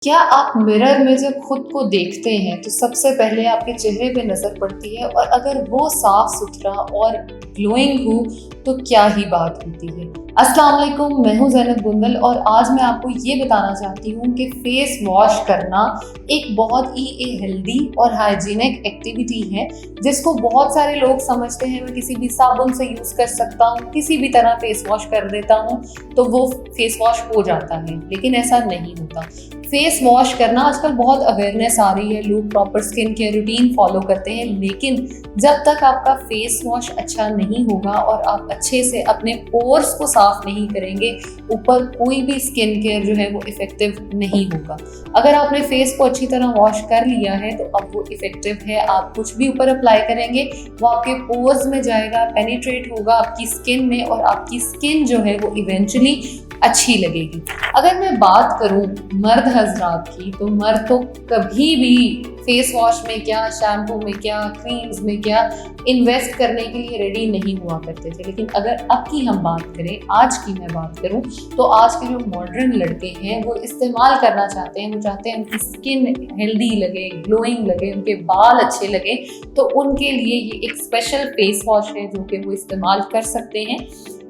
क्या आप मिरर में जब खुद को देखते हैं तो सबसे पहले आपके चेहरे पे नज़र पड़ती है और अगर वो साफ सुथरा और ग्लोइंग हो तो क्या ही बात होती है। अस्सलाम वालेकुम, मैं हूं ज़ैनब गुंदल और आज मैं आपको ये बताना चाहती हूँ कि फेस वॉश करना एक बहुत ही हेल्दी और हाइजीनिक एक्टिविटी है जिसको बहुत सारे लोग समझते हैं मैं किसी भी साबुन से यूज़ कर सकता हूँ, किसी भी तरह फेस वॉश कर देता हूँ तो वो फेस वॉश हो जाता है, लेकिन ऐसा नहीं होता। फेस वॉश करना आजकल बहुत अवेयरनेस आ रही है, लोग proper skin care routine follow करते हैं, लेकिन जब तक आपका फेस वॉश अच्छा नहीं होगा और आप अच्छे से अपने पोर्स को साफ नहीं करेंगे, ऊपर कोई भी स्किन केयर जो है वो इफेक्टिव नहीं होगा। अगर आपने फेस को अच्छी तरह वॉश कर लिया है तो अब वो इफेक्टिव है। आप कुछ भी ऊपर अप्लाई करेंगे वो आपके पोर्स में जाएगा, पेनिट्रेट होगा आपकी स्किन में और आपकी स्किन जो है वो इवेंचुअली अच्छी लगेगी। अगर मैं बात करूं मर्द हजरात की, तो मर्द तो कभी भी फेस वॉश में क्या, शैम्पू में क्या, क्रीम्स में क्या इन्वेस्ट करने के लिए रेडी नहीं हुआ करते थे, लेकिन अगर अब की हम बात करें, आज की मैं बात करूं, तो आज के जो मॉडर्न लड़के हैं वो इस्तेमाल करना चाहते हैं, वो चाहते हैं उनकी स्किन हेल्दी लगे, ग्लोइंग लगे, उनके बाल अच्छे लगे, तो उनके लिए ये एक स्पेशल फेस वॉश है जो कि वो इस्तेमाल कर सकते हैं।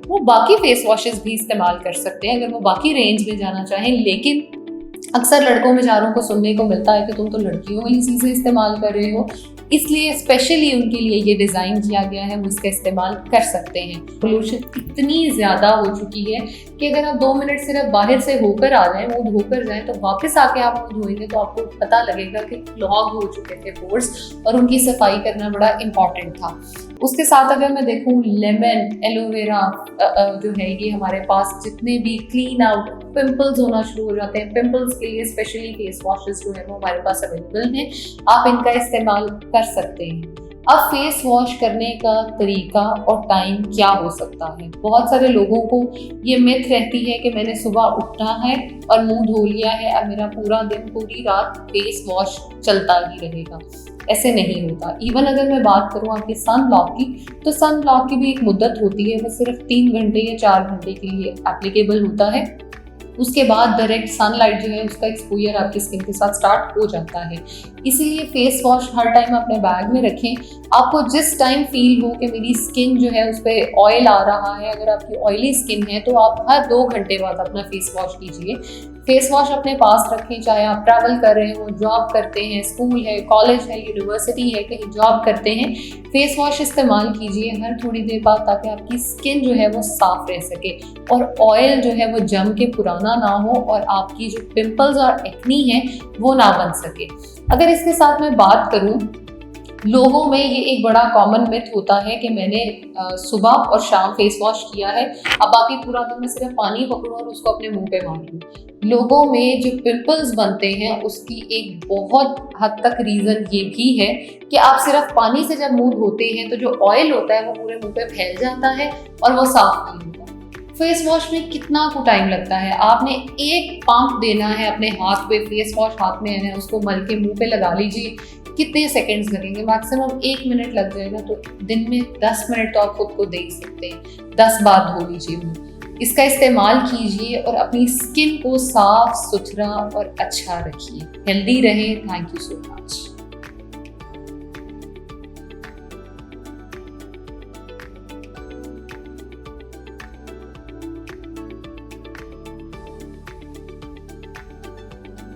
वो बाकी फेस वॉशेस भी इस्तेमाल कर सकते हैं अगर वो बाकी रेंज में जाना चाहें, लेकिन अक्सर लड़कों बेचारों को सुनने को मिलता है कि तुम तो लड़कियों वाली चीज़ें इस्तेमाल कर रहे हो, इसलिए स्पेशली उनके लिए ये डिज़ाइन किया गया है, वो इसका इस्तेमाल कर सकते हैं। पोल्यूशन इतनी ज़्यादा हो चुकी है कि अगर आप 2 मिनट सिर्फ बाहर से होकर आ जाएं, मुँह धोकर जाएं, तो वापस आके आप मुँह धोएंगे तो आपको पता लगेगा कि क्लॉग हो चुके थे पोर्स और उनकी सफाई करना बड़ा इंपॉर्टेंट था। उसके साथ अगर मैं देखूँ लेमन, एलोवेरा जो है, ये हमारे पास जितने भी क्लीन आउट पिंपल्स होना शुरू हो जाते हैं, पिंपल्स के लिए स्पेशली फेस वॉशेस जो है वो हमारे पास अवेलेबल हैं, आप इनका इस्तेमाल कर सकते हैं। अब फेस वॉश करने का तरीका और टाइम क्या हो सकता है। बहुत सारे लोगों को ये मिथ रहती है कि मैंने सुबह उठा है और मुंह धो लिया है, अब मेरा पूरा दिन पूरी रात फेस वॉश चलता ही रहेगा। ऐसे नहीं होता। इवन अगर मैं बात करूँ आपके सन ब्लॉक की, तो सन ब्लॉक की भी एक मुद्दत होती है, वो सिर्फ 3 घंटे या 4 घंटे के लिए एप्लीकेबल होता है। उसके बाद डायरेक्ट सनलाइट जो है उसका एक्सपोजर आपकी स्किन के साथ स्टार्ट हो जाता है। इसीलिए फेस वॉश हर टाइम अपने बैग में रखें। आपको जिस टाइम फील हो कि मेरी स्किन जो है उस पर ऑयल आ रहा है, अगर आपकी ऑयली स्किन है तो आप हर 2 घंटे बाद अपना फेस वॉश कीजिए। फेस वॉश अपने पास रखें, चाहे आप ट्रैवल कर रहे हो, जॉब करते हैं, स्कूल है, कॉलेज है, यूनिवर्सिटी है, कहीं जॉब करते हैं, फेस वॉश इस्तेमाल कीजिए हर थोड़ी देर बाद, ताकि आपकी स्किन जो है वो साफ रह सके और ऑयल जो है वो जम के पुराना ना हो और आपकी जो पिंपल्स और एक्नी है वो ना बन सके। अगर इसके साथ मैं बात करूं, लोगों में ये एक बड़ा कॉमन मिथ होता है कि मैंने सुबह और शाम फेस वॉश किया है, अब बाकी पूरा दिन मैं सिर्फ पानी पकड़ूं और उसको अपने मुंह पे मार लूं। लोगों में जो पिंपल्स बनते हैं उसकी एक बहुत हद तक रीज़न ये भी है कि आप सिर्फ पानी से जब मुंह धोते हैं तो जो ऑयल होता है वो पूरे मुंह पे फैल जाता है और वो साफ नहीं होता। फेस वॉश में कितना को टाइम लगता है, आपने एक पंप देना है अपने हाथ पे, फेस वॉश हाथ में है, उसको मल के मुंह पे लगा लीजिए, कितने सेकंड्स लगेंगे, मैक्सिमम 1 मिनट लग जाएगा। तो दिन में 10 मिनट तो आप खुद को दे ही सकते हैं, 10 बार धो लीजिए मुंह। इसका इस्तेमाल कीजिए और अपनी स्किन को साफ सुथरा और अच्छा रखिए। हेल्दी रहे। Thank you so much.